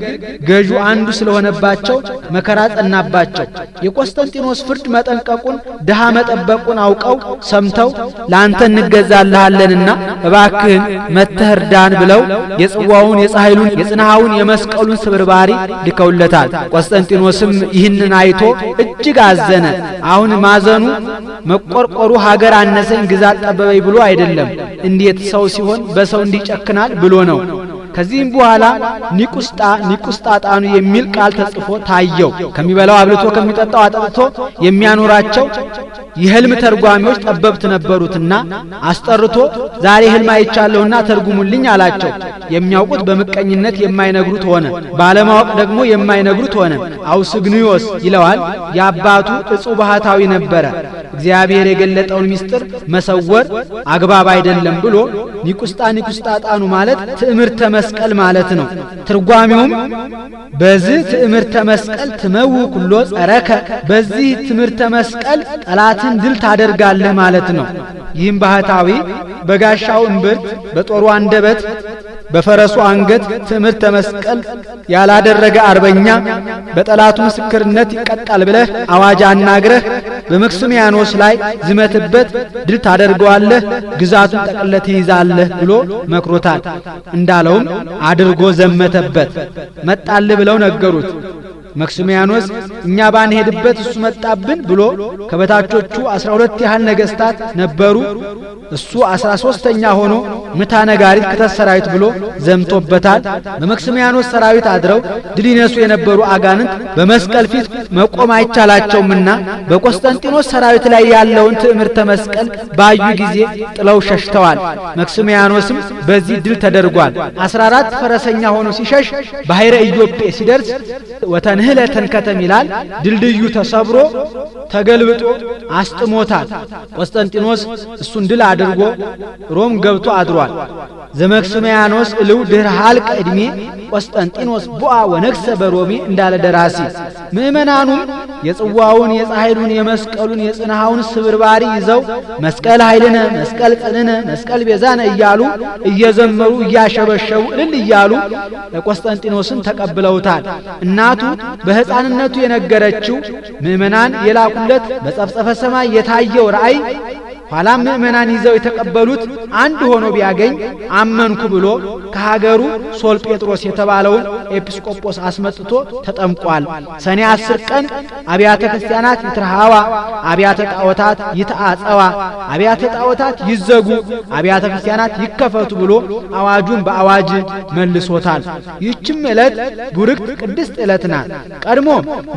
ገዡ አንዱ ስለሆነባቸው መከራ ጸናባቸው። የቆስጠንጢኖስ ፍርድ መጠንቀቁን ድሃ መጠበቁን አውቀው ሰምተው ላንተ እንገዛልሃለንና እባክህን መተህ እርዳን ብለው የጽዋውን የፀሐይሉን የጽንሐውን የመስቀሉን ስብርባሪ ልከውለታል። ቆስጠንጢኖስም ይህንን አይቶ እጅግ አዘነ። አሁን ማዘኑ መቆርቆሩ ሀገር አነሰኝ ግዛት ጠበበኝ ብሎ አይደለም፣ እንዴት ሰው ሲሆን በሰው እንዲጨክናል ብሎ ነው። ከዚህም በኋላ ኒቁስጣጣኑ የሚል ቃል ተጽፎ ታየው። ከሚበላው አብልቶ ከሚጠጣው አጠጥቶ የሚያኖራቸው የህልም ተርጓሚዎች ጠበብት ነበሩትና አስጠርቶ ዛሬ ህልም አይቻለሁና ተርጉሙልኝ አላቸው። የሚያውቁት በምቀኝነት የማይነግሩት ሆነ፣ ባለማወቅ ደግሞ የማይነግሩት ሆነ። አውስግኒዮስ ይለዋል። የአባቱ እጹብ ባህታዊ ነበረ። እግዚአብሔር የገለጠውን ምስጢር መሰወር አግባብ አይደለም ብሎ ኒቁስጣጣኑ ማለት ትዕምርተ መስቀል ማለት ነው። ትርጓሜውም በዚህ ትዕምርተ መስቀል ትመው ኩሎ ጸረከ፣ በዚህ ትዕምርተ መስቀል ጠላትን ድል ታደርጋለህ ማለት ነው። ይህም ባህታዊ በጋሻው እምብርት በጦሩ አንደበት በፈረሱ አንገት ትዕምርተ መስቀል ያላደረገ አርበኛ በጠላቱ ምስክርነት ይቀጣል ብለህ አዋጅ አናግረህ በመክስሚያኖስ ላይ ዝመትበት፣ ድል ታደርገዋለህ፣ ግዛቱን ጠቅልለህ ትይዛለህ ብሎ መክሮታል። እንዳለውም አድርጎ ዘመተበት። መጣልህ ብለው ነገሩት። መክስሚያኖስ እኛ ባንሄድበት እሱ መጣብን ብሎ ከበታቾቹ 12 ያህል ነገስታት ነበሩ። እሱ 13ኛ ሆኖ ምታ ነጋሪት ክተት ሰራዊት ብሎ ዘምቶበታል። በመክስሚያኖስ ሰራዊት አድረው ድል ይነሱ የነበሩ አጋንንት በመስቀል ፊት መቆም አይቻላቸውምና በቆስጠንጢኖስ ሰራዊት ላይ ያለውን ትዕምርተ መስቀል ባዩ ጊዜ ጥለው ሸሽተዋል። መክስሚያኖስም በዚህ ድል ተደርጓል። 14 ፈረሰኛ ሆኖ ሲሸሽ ባሕረ ኢዮጴ ሲደርስ ወተንህለ ተንከተም ይላል። ድልድዩ ተሰብሮ ተገልብጦ አስጥሞታል። ቆስጠንጢኖስ እሱን ድል አድርጎ ሮም ገብቶ አድሯል። ዘመክስሚያኖስ እልው ድህረ ሀልቀ ዕድሜ ቆስጠንጢኖስ ቡአ ወነግሰ በሮሜ እንዳለ ደራሲ። ምእመናኑም የጽዋውን የፀሐይሉን የመስቀሉን የጽንሐውን ስብርባሪ ይዘው መስቀል ኃይልነ መስቀል ጽንነ መስቀል ቤዛነ እያሉ እየዘመሩ እያሸበሸቡ እልል እያሉ ቆስጠንጢኖስን ተቀብለውታል። እናቱ በሕፃንነቱ የነገረችው ምእመናን የላኩለት በጸፍጸፈ ሰማይ የታየው ራእይ ኋላም ምእመናን ይዘው የተቀበሉት አንድ ሆኖ ቢያገኝ አመንኩ ብሎ ከሀገሩ ሶል ጴጥሮስ የተባለውን ኤጲስቆጶስ አስመጥቶ ተጠምቋል። ሰኔ 10 ቀን አብያተ ክርስቲያናት ይትረሃዋ፣ አብያተ ጣዖታት ይተአጸዋ፣ አብያተ ጣዖታት ይዘጉ፣ አብያተ ክርስቲያናት ይከፈቱ ብሎ አዋጁን በአዋጅ መልሶታል። ይህችም ዕለት ቡርክት ቅድስት ዕለት ናት። ቀድሞ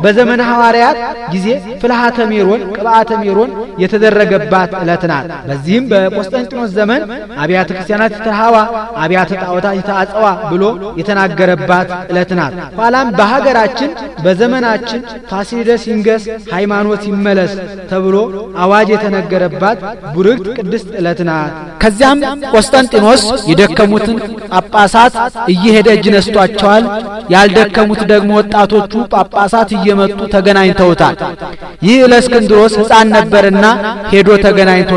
በዘመነ ሐዋርያት ጊዜ ፍልሃተ ሜሮን ቅብአተ ሜሮን የተደረገባት ዕለት ናት። በዚህም በቆስጠንጢኖስ ዘመን አብያተ ክርስቲያናት ይትረሃዋ፣ አብያተ ጣዖታት ይተአጸዋ ብሎ የተናገረባት ዕለት ናት። ኋላም በሀገራችን በዘመናችን ፋሲለደስ ይንገስ ሃይማኖት ይመለስ ተብሎ አዋጅ የተነገረባት ቡርክት ቅድስት ዕለት ናት። ከዚያም ቆስጠንጢኖስ የደከሙትን ጳጳሳት እየሄደ እጅ ነስቷቸዋል። ያልደከሙት ደግሞ ወጣቶቹ ጳጳሳት እየመጡ ተገናኝተውታል። ይህ ለእስክንድሮስ ሕፃን ነበርና ሄዶ ተገናኝቶታል።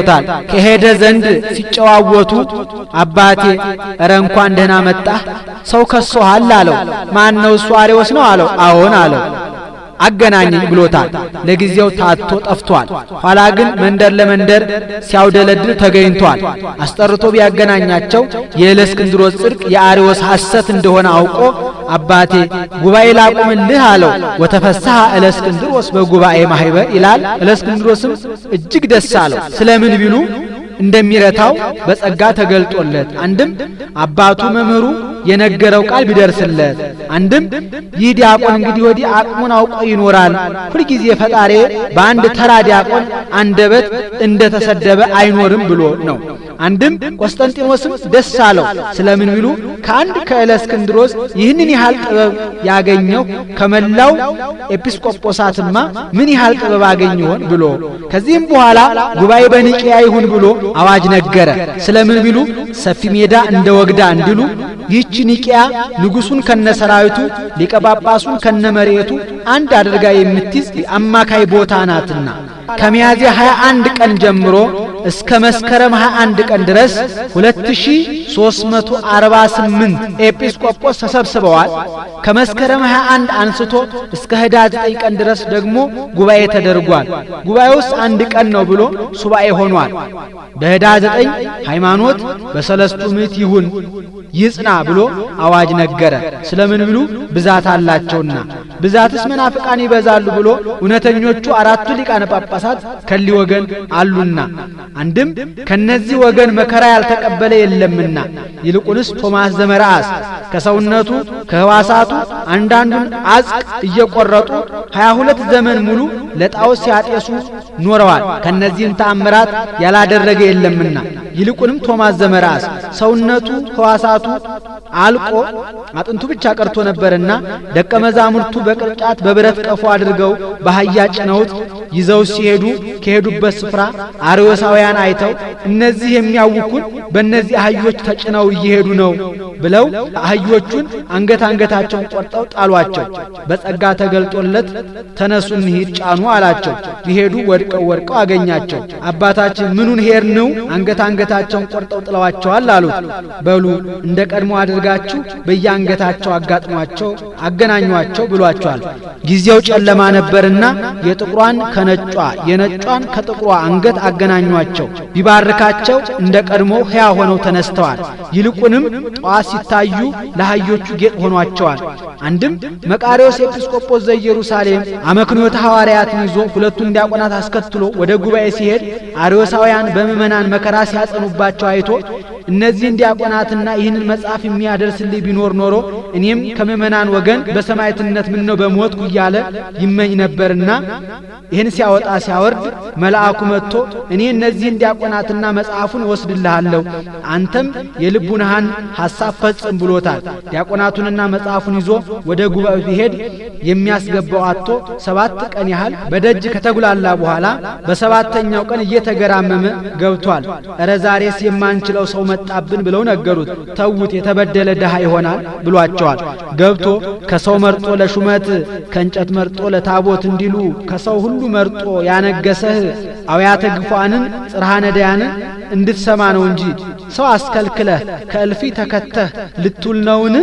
ከሄደ ዘንድ ሲጨዋወቱ አባቴ እረ እንኳን ደህና መጣህ፣ ሰው ከሶሃል አለው። ማን ነው እሱ? አርዮስ ነው አለው። አዎን አለው። አገናኘኝ ብሎታል። ለጊዜው ታጥቶ ጠፍቷል። ኋላ ግን መንደር ለመንደር ሲያውደለድል ተገኝቷል። አስጠርቶ ቢያገናኛቸው የእስክንድሮስ ጽድቅ የአርዮስ ሐሰት እንደሆነ አውቆ አባቴ ጉባኤ ላቁምልህ አለው። ወተፈሳሐ እለእስክንድሮስ በጉባኤ ማህበር ይላል። እለእስክንድሮስም እጅግ ደስ አለው። ስለምን ቢሉ እንደሚረታው በጸጋ ተገልጦለት፣ አንድም አባቱ መምህሩ የነገረው ቃል ቢደርስለት፣ አንድም ይህ ዲያቆን እንግዲህ ወዲህ አቅሙን አውቆ ይኖራል፣ ሁልጊዜ ፈጣሪ በአንድ ተራ ዲያቆን አንደበት እንደተሰደበ አይኖርም ብሎ ነው። አንድም ቆስጠንጢኖስም ደስ አለው። ስለምን ቢሉ ከአንድ ከእለእስክንድሮስ ይህንን ያህል ጥበብ ያገኘው ከመላው ኤጲስቆጶሳትማ ምን ያህል ጥበብ አገኘ ይሆን ብሎ ከዚህም በኋላ ጉባኤ በኒቅያ ይሁን ብሎ አዋጅ ነገረ። ስለምን ቢሉ ሰፊ ሜዳ እንደ ወግዳ እንዲሉ ይህች ኒቅያ ንጉሱን ከነሰራዊቱ ሊቀ ጳጳሱን ከነመሬቱ አንድ አድርጋ የምትይዝ አማካይ ቦታ ናትና ከሚያዝያ 21 ቀን ጀምሮ እስከ መስከረም 21 ቀን ድረስ 2348 ኤጲስቆጶስ ተሰብስበዋል። ከመስከረም 21 አንስቶ እስከ ህዳር 9 ቀን ድረስ ደግሞ ጉባኤ ተደርጓል። ጉባኤውስ አንድ ቀን ነው ብሎ ሱባኤ ሆኗል። በህዳር 9 ሃይማኖት በሰለስቱ ምዕት ይሁን ይጽና ብሎ አዋጅ ነገረ። ስለምን ብሉ ብዛት አላቸውና ብዛትስ መናፍቃን ይበዛሉ ብሎ እውነተኞቹ አራቱ ሊቃነ ጳጳሳት ከሊ ወገን አሉና አንድም ከነዚህ ወገን መከራ ያልተቀበለ የለምና ይልቁንስ ቶማስ ዘመርአስ ከሰውነቱ ከህዋሳቱ አንዳንዱን አጽቅ እየቆረጡ 22 ዘመን ሙሉ ለጣዖት ሲያጤሱ ኖረዋል። ከነዚህም ተአምራት ያላደረገ የለምና ይልቁንም ቶማስ ዘመርአስ ሰውነቱ ህዋሳቱ አልቆ አጥንቱ ብቻ ቀርቶ ነበርና ደቀ መዛሙርቱ በቅርጫት በብረት ቀፎ አድርገው በአህያ ጭነውት ይዘው ሲሄዱ ከሄዱበት ስፍራ አርዮሳውያን አይተው እነዚህ የሚያውኩን በእነዚህ አህዮች ተጭነው እየሄዱ ነው ብለው አህዮቹን አንገታቸውን ቆርጠው ጣሏቸው። በጸጋ ተገልጦለት ተነሱ እንሂድ ጫኑ አላቸው። ይሄዱ ወድቀው አገኛቸው። አባታችን ምኑን ሄድነው አንገታቸውን ቆርጠው ጥለዋቸዋል አሉት። በሉ እንደ ቀድሞ አድርጋችሁ በየአንገታቸው አጋጥሟቸው አገናኟቸው ብሏቸዋል። ጊዜው ጨለማ ነበርና የጥቁሯን ከነጯ የነጯን ከጥቁሯ አንገት አገናኟቸው። ቢባርካቸው እንደ ቀድሞ ሕያው ሆነው ተነስተዋል። ይልቁንም ጠዋት ሲታዩ ለአህዮቹ ጌጥ ሆኗቸዋል። አንድም መቃርዮስ ኤጲስቆጶስ ዘኢየሩሳሌም አመክንዮተ ሐዋርያትን ይዞ ሁለቱን ዲያቆናት አስከትሎ ወደ ጉባኤ ሲሄድ አርዮሳውያን በምእመናን መከራ ሲያጸኑባቸው አይቶ እነዚህን ዲያቆናትና ይህንን መጽሐፍ የሚያደርስልኝ ቢኖር ኖሮ እኔም ከምእመናን ወገን በሰማዕትነት ምን ነው በሞትኩ እያለ ይመኝ ነበርና ይህን ሲያወጣ ሲያወርድ መልአኩ መጥቶ እኔ እነዚህን ዲያቆናትና መጽሐፉን ወስድልሃለሁ አንተም የልቡናህን ሐሳብ ፈጽም ብሎታል። ዲያቆናቱንና መጽሐፉን ይዞ ወደ ጉባኤው ሲሄድ የሚያስገባው አጥቶ 7 ቀን ያህል በደጅ ከተጉላላ በኋላ በሰባተኛው ቀን እየተገራመመ ገብቷል። እረ ዛሬስ የማንችለው ሰው መጣብን ብለው ነገሩት። ተውት የተበደለ ድሃ ይሆናል ብሏቸዋል። ገብቶ ከሰው መርጦ ለሹመት ከእንጨት መርጦ ለታቦት እንዲሉ ከሰው ሁሉ መርጦ ያነገሰህ አውያተ ግፏንን ጽርሐ ነዳያንን እንድትሰማ ነው እንጂ ሰው አስከልክለህ ከእልፊ ተከተህ ልትውል ነውን?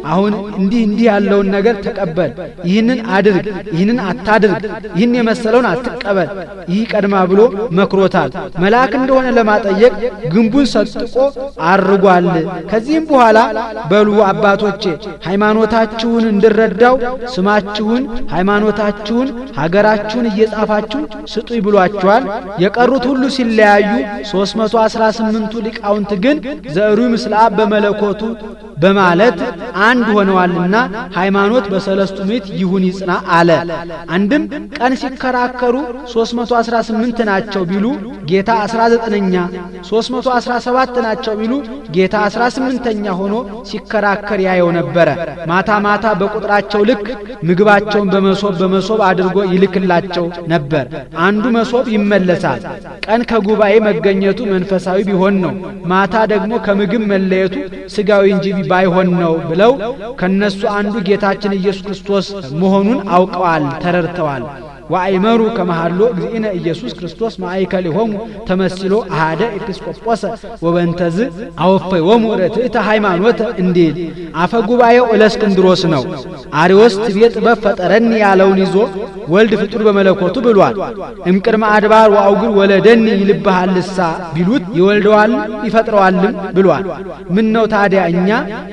አሁን እንዲህ ያለውን ነገር ተቀበል፣ ይህንን አድርግ፣ ይህንን አታድርግ፣ ይህን የመሰለውን አትቀበል፣ ይህ ቀድማ ብሎ መክሮታል። መልአክ እንደሆነ ለማጠየቅ ግንቡን ሰጥቆ አርጓል። ከዚህም በኋላ በሉ አባቶቼ ሃይማኖታችሁን እንድረዳው ስማችሁን፣ ሃይማኖታችሁን፣ ሀገራችሁን እየጻፋችሁ ስጡኝ ብሏቸዋል። የቀሩት ሁሉ ሲለያዩ 318ቱ ሊቃውንት ግን ዘእሩ ምስለ አብ በመለኮቱ በማለት አንድ ሆነዋልና ሃይማኖት በሰለስቱ ምዕት ይሁን ይጽና አለ። አንድም ቀን ሲከራከሩ 318 ናቸው ቢሉ ጌታ 19ኛ፣ 317 ናቸው ቢሉ ጌታ 18ኛ ሆኖ ሲከራከር ያየው ነበረ። ማታ ማታ በቁጥራቸው ልክ ምግባቸውን በመሶብ አድርጎ ይልክላቸው ነበር። አንዱ መሶብ ይመለሳል። ቀን ከጉባኤ መገኘቱ መንፈሳዊ ቢሆን ነው፣ ማታ ደግሞ ከምግብ መለየቱ ስጋዊ እንጂ ባይሆን ነው ብለው ከነሱ አንዱ ጌታችን ኢየሱስ ክርስቶስ መሆኑን አውቀዋል፣ ተረድተዋል። ወአይመሩ ከመሃሎ እግዚእነ ኢየሱስ ክርስቶስ ማእከሊሆሙ ተመስሎ አሐደ ኤጲስቆጶስ ወበንተዝ አወፈዮሙ ርትዕተ ሃይማኖት እንዲል አፈ ጉባኤው እለእስክንድሮስ ነው። አርዮስ ትቤት በፈጠረኒ ያለውን ይዞ ወልድ ፍጡር በመለኮቱ ብሏል። እምቅድመ አድባር ወአውግር ወለደኒ ይልብሃልሳ ቢሉት ይወልደዋል ይፈጥረዋልም ብሏል። ምን ነው ታዲያ እኛ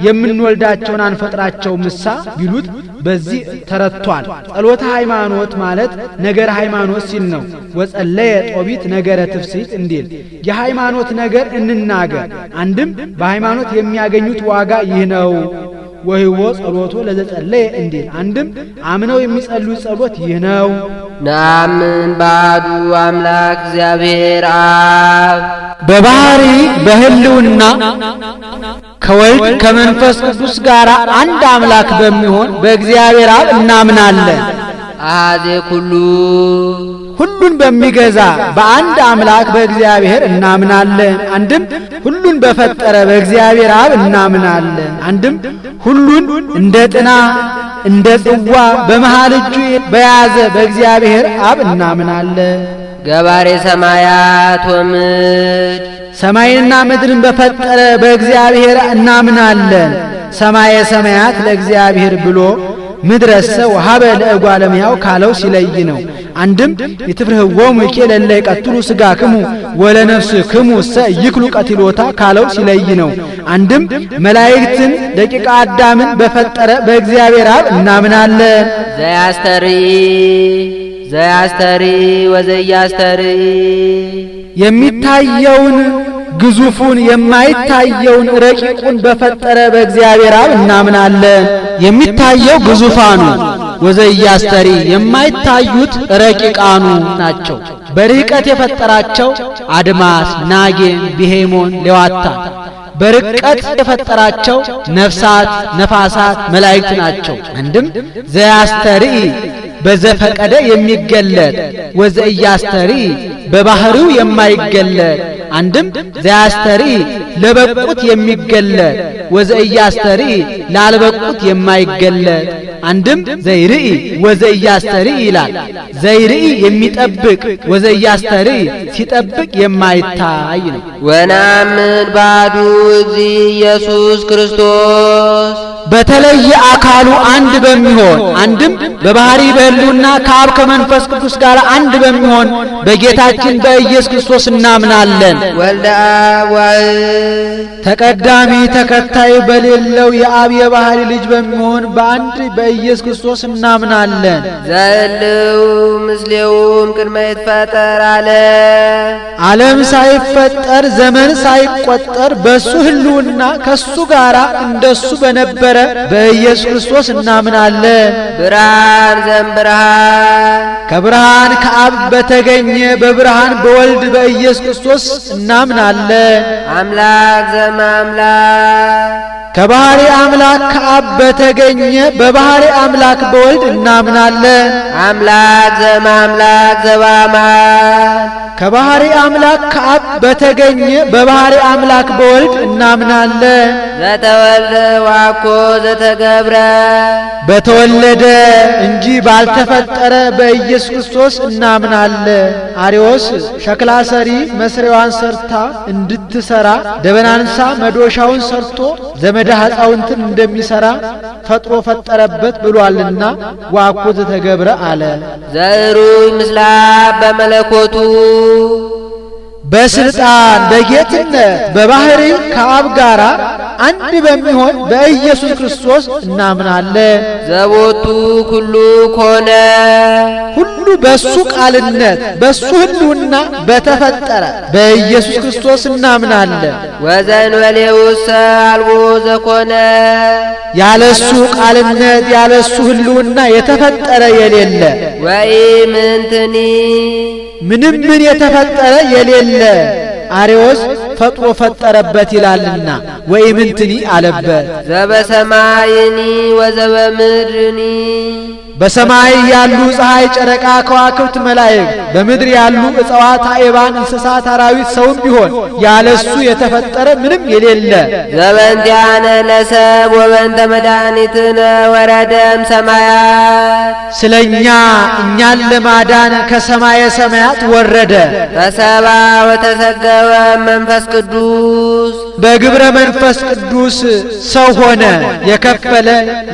የምንወልዳቸውን አንፈጥራቸው ምሳ ቢሉት በዚህ ተረቷል። ጸሎተ ሃይማኖት ማለት ነገር ሃይማኖት ሲል ነው። ወጸለየ ጦቢት ነገረ ትፍሲት እንዲል የሃይማኖት ነገር እንናገር። አንድም በሃይማኖት የሚያገኙት ዋጋ ይህ ነው። ወህይወ ጸሎቶ ለዘጸለየ እንዲል አንድም አምነው የሚጸልዩ ጸሎት ይህ ነው። ነአምን በአሐዱ አምላክ እግዚአብሔር አብ በባህሪ በህልውና ከወልድ ከመንፈስ ቅዱስ ጋር አንድ አምላክ በሚሆን በእግዚአብሔር አብ እናምናለን። አሐዜ ኩሉ ሁሉን በሚገዛ በአንድ አምላክ በእግዚአብሔር እናምናለን። አንድም ሁሉን በፈጠረ በእግዚአብሔር አብ እናምናለን። አንድም ሁሉን እንደ ጥና እንደ ጽዋ በመሃል እጁ በያዘ በእግዚአብሔር አብ እናምናለን። ገባሬ ሰማያት ወምድር ሰማይንና ምድርን በፈጠረ በእግዚአብሔር እናምናለን። ሰማየ ሰማያት ለእግዚአብሔር ብሎ ምድረሰ ወሀበ ለእጓለ እመሕያው ካለው ሲለይ ነው። አንድም ይትፍርህዎሙ ይኬ ለእለ ይቀትሉ ሥጋክሙ ወለነፍስክሙ እሰ ይክሉ ቀቲሎታ ካለው ሲለይ ነው። አንድም መላእክትን ደቂቀ አዳምን በፈጠረ በእግዚአብሔር አብ እናምናለን። ዘያስተሪ ወዘያስተሪ የሚታየውን ግዙፉን የማይታየውን ረቂቁን በፈጠረ በእግዚአብሔር አብ እናምናለን። የሚታየው ግዙፋኑ ወዘያስተሪ የማይታዩት ረቂቃኑ ናቸው። በርቀት የፈጠራቸው አድማስ፣ ናጌን፣ ቢሄሞን፣ ሌዋታን በርቀት የፈጠራቸው ነፍሳት፣ ነፋሳት፣ መላእክት ናቸው። አንድም ዘያስተሪ በዘፈቀደ የሚገለጥ ወዘያስተሪ በባህሪው የማይገለጥ አንድም ዘያስተሪ ለበቁት የሚገለጥ ወዘያስተሪ ላልበቁት የማይገለጥ አንድም ዘይርኢ ወዘያስተሪ ይላል። ዘይርኢ የሚጠብቅ ወዘያስተሪ ሲጠብቅ የማይታይ ነው። ወነአምን በአሐዱ እግዚእ ኢየሱስ ክርስቶስ በተለየ አካሉ አንድ በሚሆን አንድም በባህሪ በሕልውና ከአብ ከመንፈስ ቅዱስ ጋር አንድ በሚሆን በጌታችን በኢየሱስ ክርስቶስ እናምናለን። ወልደ አብ ዋሕድ ተቀዳሚ ተከታይ በሌለው የአብ የባህሪ ልጅ በሚሆን በአንድ በኢየሱስ ክርስቶስ እናምናለን። ዘእልው ምስሌውም ቅድመ ይትፈጠር ዓለም ሳይፈጠር ዘመን ሳይቆጠር በሱ ሕልውና ከሱ ጋር እንደሱ በነበረ በኢየሱስ ክርስቶስ እናምናለን። ብርሃን ዘእምብርሃን ከብርሃን ከአብ በተገኘ በብርሃን በወልድ በኢየሱስ ክርስቶስ እናምናለን። አምላክ ዘእምአምላክ ከባህሪ አምላክ ከአብ በተገኘ በባህሪ አምላክ በወልድ እናምናለን። አምላክ ዘእምአምላክ ዘበአማን ከባህሪ አምላክ ከአብ በተገኘ በባህሪ አምላክ በወልድ እናምናለን። ዘተወልደ ዋኮ ዘተገብረ በተወለደ እንጂ ባልተፈጠረ በኢየሱስ ክርስቶስ እናምናለን። አርዮስ ሸክላ ሰሪ መስሪያዋን ሰርታ እንድትሰራ ደበናንሳ መዶሻውን ሰርቶ ዘመደ ሕፃውንትን እንደሚሰራ ፈጥሮ ፈጠረበት ብሏልና ዋኮ ዘተገብረ አለ። ዘዕሩይ ምስለ አብ በመለኮቱ በስልጣን በጌትነት በባህሪ ከአብ ጋራ አንድ በሚሆን በኢየሱስ ክርስቶስ እናምናለን። ዘቦቱ ኩሉ ኮነ ሁሉ በሱ ቃልነት በሱ ሕልውና በተፈጠረ በኢየሱስ ክርስቶስ እናምናለን። ወዘእንበሌውሰ አልቦ ዘኮነ ያለሱ ቃልነት ያለሱ ሕልውና የተፈጠረ የሌለ ወኢምንትኒ ምንም ምን የተፈጠረ የሌለ አርዮስ ፈጥሮ ፈጠረበት ይላልና ወኢምንትኒ አለበት። ዘበሰማይኒ ወዘበምድርኒ በሰማይ ያሉ ፀሐይ፣ ጨረቃ፣ ከዋክብት፣ መላእክት በምድር ያሉ እጽዋት፣ አይባን፣ እንስሳት፣ አራዊት ሰውም ቢሆን ያለሱ የተፈጠረ ምንም የሌለ ዘበንቲአነ ለሰብ ወበንተ መድኃኒትነ ወረደም ሰማያት ስለኛ እኛን ለማዳን ከሰማየ ሰማያት ወረደ። ተሰባ ወተሰገወ መንፈስ ቅዱስ በግብረ መንፈስ ቅዱስ ሰው ሆነ። የከፈለ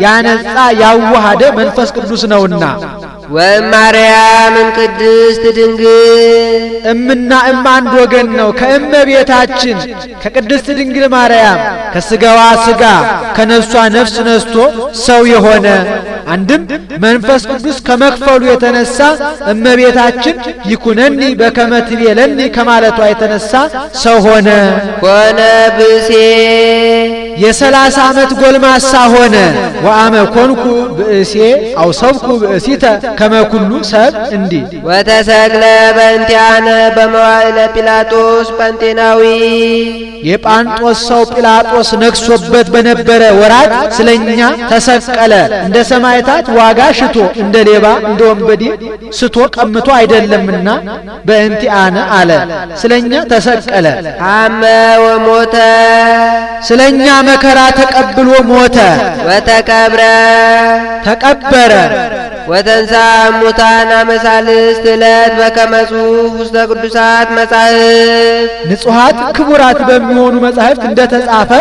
ያነጻ ያዋሃደ መንፈስ ቅዱስ ነውና ወማርያም ቅድስት ድንግል እምና አንድ ወገን ነው። ከእመቤታችን ከቅድስት ድንግል ማርያም ከስጋዋ ስጋ ከነፍሷ ነፍስ ነስቶ ሰው የሆነ አንድም መንፈስ ቅዱስ ከመክፈሉ የተነሳ እመቤታችን ይኩነኒ በከመ ትቤለኒ ከማለቷ የተነሳ ሰው ሆነ። ብእሴ የ30 ዓመት ጎልማሳ ሆነ። ወአመ ኮንኩ ብእሴ አውሰብኩ ብእሲተ ከመ ኩሉ ሰብ እንዲህ ወተሰቅለ በእንቲአነ በመዋዕለ ጲላጦስ ጳንጤናዊ የጳንጦስ ሰው ጲላጦስ ነግሶበት በነበረ ወራት ስለኛ ተሰቀለ። እንደ ሰማዕታት ዋጋ ሽቶ እንደ ሌባ እንደ ወንበዴ ስቶ ቀምቶ አይደለምና በእንቲአነ አለ። ስለኛ ተሰቀለ። አመ ወሞተ ስለኛ መከራ ተቀብሎ ሞተ። ወተቀብረ ተቀበረ። ወተንሳ ሙታን አመሳልስት ዕለት በከመ ጽሑፍ ውስተ ቅዱሳት መጻሕፍት ንጹሐት ክቡራት በሚሆኑ መጻሕፍት እንደተጻፈ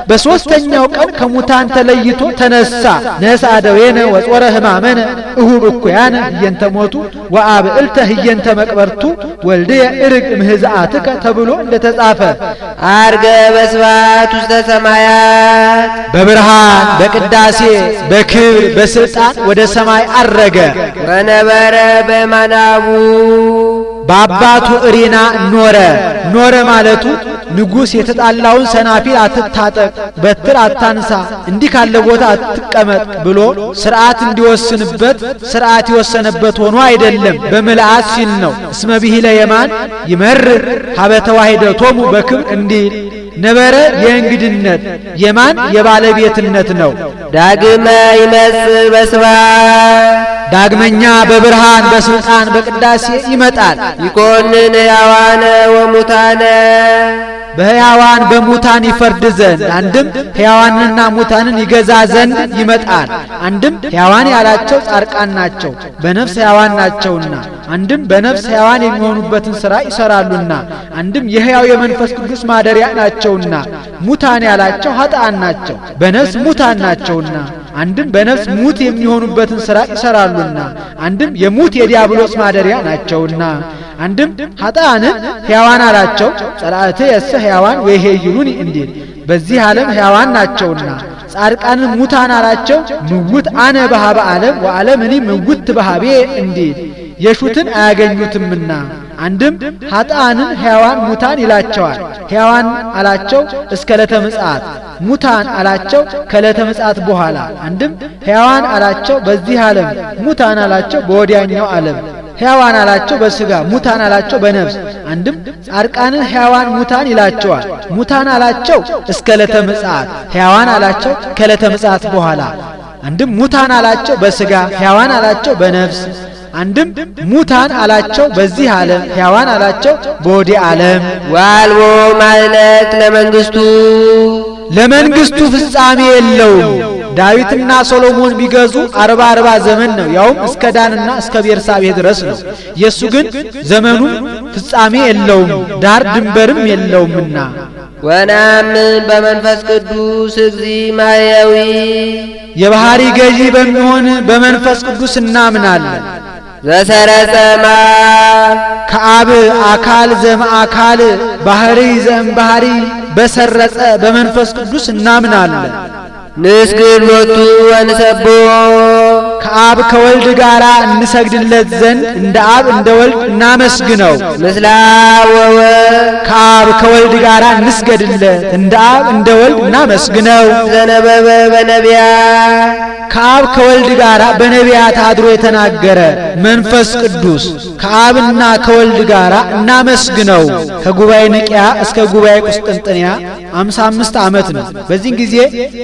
በሦስተኛው ቀን ከሙታን ተለይቶ ተነሳ። ነሣ ደዌነ ወጾረ ሕማመነ እሁብ እኩያነ ህየንተ ሞቱ ወአብዕልተ ህየንተ መቅበርቱ ወልድየ እርግ እምህዝአትከ ተብሎ እንደተጻፈ አርገ በስብሐት ውስተ ሰማያት በብርሃን በቅዳሴ በክብር በስልጣን ወደ ሰማይ አረገ። ወነበረ በማናቡ በአባቱ እሪና ኖረ። ኖረ ማለቱ ንጉሥ የተጣላውን ሰናፊል አትታጠቅ፣ በትር አታንሳ፣ እንዲህ ካለ ቦታ አትቀመጥ ብሎ ሥርዓት እንዲወስንበት ሥርዓት የወሰነበት ሆኖ አይደለም፣ በምልአት ሲል ነው። እስመ ብሂለ የማን ይመርር ሀበ ተዋሂደቶሙ በክብር እንዲል ነበረ የእንግድነት የማን የባለቤትነት ነው። ዳግመ ይመጽእ በስብሐት ዳግመኛ በብርሃን በስልጣን በቅዳሴ ይመጣል። ይኮንን ሕያዋነ ወሙታነ በሕያዋን በሙታን ይፈርድ ዘንድ አንድም ሕያዋንና ሙታንን ይገዛ ዘንድ ይመጣል። አንድም ሕያዋን ያላቸው ጻድቃን ናቸው፣ በነፍስ ሕያዋን ናቸውና፣ አንድም በነፍስ ሕያዋን የሚሆኑበትን ሥራ ይሰራሉና፣ አንድም የሕያው የመንፈስ ቅዱስ ማደሪያ ናቸውና፣ ሙታን ያላቸው ኃጥአን ናቸው፣ በነፍስ ሙታን ናቸውና፣ አንድም በነፍስ ሙት የሚሆኑበትን ሥራ ይሰራሉና፣ አንድም የሙት የዲያብሎስ ማደሪያ ናቸውና፣ አንድም ኃጥአንን ሕያዋን አላቸው። ጸላእት የሰ ሕያዋን ወይሄይሉኒ እንዲል በዚህ ዓለም ሕያዋን ናቸውና፣ ጻድቃንን ሙታን አላቸው። ምውት አነ በኀበ ዓለም ወዓለም እኔ ምውት በኀቤ እንዲል የሹትን አያገኙትምና፣ አንድም ኃጥአንን ሕያዋን ሙታን ይላቸዋል። ሕያዋን አላቸው እስከ ዕለተ ምጽአት፣ ሙታን አላቸው ከዕለተ ምጽአት በኋላ። አንድም ሕያዋን አላቸው በዚህ ዓለም፣ ሙታን አላቸው በወዲያኛው ዓለም። ሕያዋን አላቸው በሥጋ፣ ሙታን አላቸው በነፍስ። አንድም ጻድቃንን ሕያዋን ሙታን ይላቸዋል። ሙታን አላቸው እስከ ዕለተ ምጽአት፣ ሕያዋን አላቸው ከዕለተ ምጽአት በኋላ። አንድም ሙታን አላቸው በሥጋ፣ ሕያዋን አላቸው በነፍስ። አንድም ሙታን አላቸው በዚህ ዓለም፣ ሕያዋን አላቸው በወዲህ ዓለም። ወአልቦ ማዕለቅ ለመንግሥቱ ለመንግሥቱ ፍጻሜ የለውም። ዳዊትና ሶሎሞን ቢገዙ 40 ዘመን ነው፣ ያውም እስከ ዳንና እስከ ቤርሳቤህ ድረስ ነው። የሱ ግን ዘመኑ ፍጻሜ የለውም፣ ዳር ድንበርም የለውምና። ወነአምን በመንፈስ ቅዱስ እግዚእ ማሕየዊ የባህሪ ገዢ በሚሆን በመንፈስ ቅዱስ እናምናለን። ዘሰረጸ ከአብ አካል ዘእምአካል ባህሪ ዘእምባህሪ በሰረጸ በመንፈስ ቅዱስ እናምናለን። ንስግድ ሎቱ ወንሰቦ ከአብ ከወልድ ጋር እንሰግድለት ዘንድ እንደ አብ እንደ ወልድ እናመስግነው። ምስለ አብ ወወልድ ከአብ ከወልድ ጋር እንስገድለት እንደ አብ እንደ ወልድ እናመስግነው። ዘነበበ በነቢያት ከአብ ከወልድ ጋር በነቢያት አድሮ የተናገረ መንፈስ ቅዱስ ከአብና ከወልድ ጋር እናመስግነው። ከጉባኤ ንቅያ እስከ ጉባኤ ቁስጥንጥንያ 55 ዓመት ነው። በዚህ ጊዜ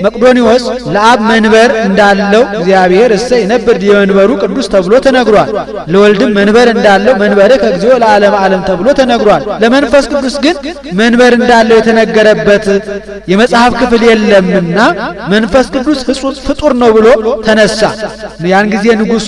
መቅዶኒዎስ ለአብ መንበር እንዳለው እግዚአብሔር እሰይ ነበር የመንበሩ ቅዱስ ተብሎ ተነግሯል። ለወልድም መንበር እንዳለው መንበረ ከእግዚኦ ለዓለም ዓለም ተብሎ ተነግሯል። ለመንፈስ ቅዱስ ግን መንበር እንዳለው የተነገረበት የመጽሐፍ ክፍል የለምና መንፈስ ቅዱስ ፍጡር ነው ብሎ ተነሳ። ያን ጊዜ ንጉሡ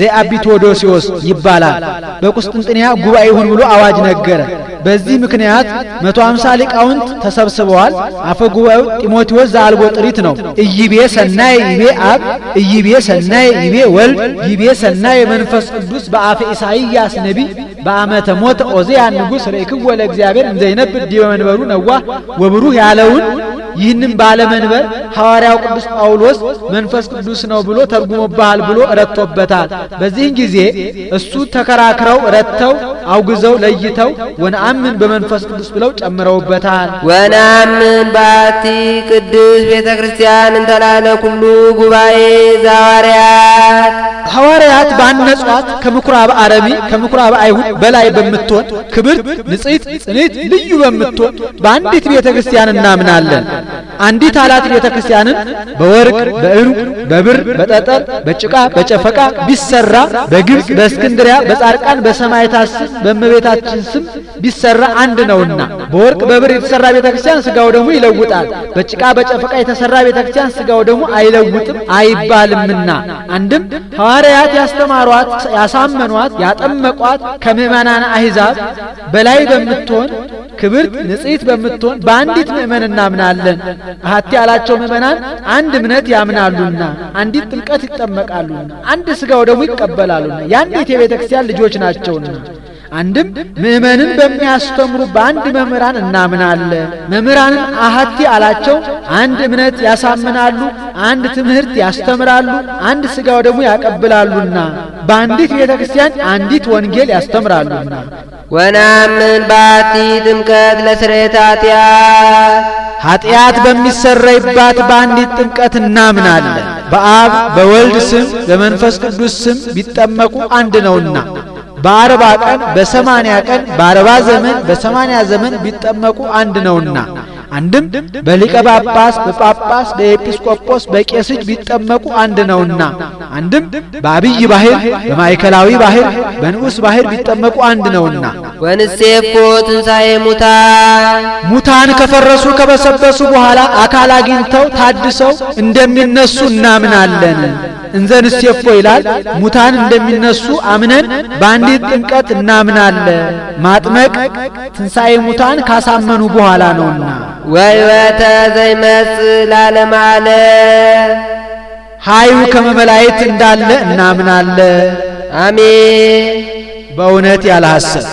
ዘአቢ ቴዎዶስዮስ ይባላል በቁስጥንጥንያ ጉባኤ ይሁን ብሎ አዋጅ ነገረ። በዚህ ምክንያት 150 ሊቃውንት ተሰብስበዋል። አፈ ጉባኤው ጢሞቴዎስ ዘአልቦ ጥሪት ነው። ኢይቤ ሰናይ ይቤ አብ ኢይቤ ሰናይ ይቤ ወልድ ይቤ ሰናይ መንፈስ ቅዱስ በአፈ ኢሳይያስ ነቢይ በአመተ ሞተ ዖዝያን ንጉሥ ርእይክዎ ለእግዚአብሔር እንዘ ይነብር ዲበ መንበሩ ነዋህ ወብሩህ ያለውን ይህንም ባለመንበር ሐዋርያው ቅዱስ ጳውሎስ መንፈስ ቅዱስ ነው ብሎ ተርጉሞብሃል ብሎ ረቶበታል። በዚህን ጊዜ እሱ ተከራክረው ረተው አውግዘው ለይተው ወነአምን በመንፈስ ቅዱስ ብለው ጨምረውበታል። ወነአምን ባቲ ቅዱስ ቤተ ክርስቲያን እንተላለ ኩሉ ጉባኤ ዘሐዋርያት ሐዋርያት ባነጿት ከምኩራብ አረሚ ከምኩራብ አይሁድ በላይ በምትሆን ክብርት ንጽሕት ጽኔት ልዩ በምትሆን በአንዲት ቤተ ክርስቲያን እናምናለን። አንዲት አላት ቤተ ክርስቲያንን በወርቅ በዕንቁ በብር በጠጠር በጭቃ በጨፈቃ ቢሰራ በግብጽ በእስክንድሪያ በጻርቃን በሰማዕታት ስም በእመቤታችን ስም ቢሰራ አንድ ነውና በወርቅ በብር የተሰራ ቤተ ክርስቲያን ስጋው ደግሞ ይለውጣል፣ በጭቃ በጨፈቃ የተሰራ ቤተ ክርስቲያን ስጋው ደግሞ አይለውጥም አይባልምና አንድም ሐዋርያት ያስተማሯት ያሳመኗት ያጠመቋት ከምእመናን አሕዛብ በላይ በምትሆን ክብርት ንጽሕት በምትሆን በአንዲት ምእመን እናምናለን። አሐቲ ያላቸው ምእመናን አንድ እምነት ያምናሉና አንዲት ጥምቀት ይጠመቃሉና አንድ ስጋው ደግሞ ይቀበላሉና የአንዲት የቤተ ክርስቲያን ልጆች ናቸውና አንድም ምእመንን በሚያስተምሩ በአንድ መምህራን እናምናለን። መምህራንን አሐቲ አላቸው አንድ እምነት ያሳምናሉ፣ አንድ ትምህርት ያስተምራሉ፣ አንድ ስጋው ደግሞ ያቀብላሉና በአንዲት ቤተ ክርስቲያን አንዲት ወንጌል ያስተምራሉና ወነአምን ባቲ ጥምቀት ለስርየተ ኃጢአት በሚሰረይባት በአንዲት ጥምቀት እናምናለን። በአብ በወልድ ስም በመንፈስ ቅዱስ ስም ቢጠመቁ አንድ ነውና በ40 ቀን በ80 ቀን በ40 ዘመን በ80 ዘመን ቢጠመቁ አንድ ነውና አንድም በሊቀ ጳጳስ በጳጳስ በኤጲስቆጶስ በቄስ ቢጠመቁ አንድ ነውና አንድም በአብይ ባህር በማዕከላዊ ባህር በንዑስ ባህር ቢጠመቁ አንድ ነውና ወንሴፎ ትንሣኤ ሙታን ከፈረሱ ከበሰበሱ በኋላ አካል አግኝተው ታድሰው እንደሚነሱ እናምናለን። እንዘ ንሴፎ ይላል ሙታን እንደሚነሱ አምነን በአንዲት ጥምቀት እናምናለን። ማጥመቅ ትንሣኤ ሙታን ካሳመኑ በኋላ ነውና ወሕይወተ ዘይመጽእ ለዓለመ ዓለም ኃይሉ ከመመላእክት እንዳለ እናምናለን። አሜን። በእውነት ያለ ሐሰት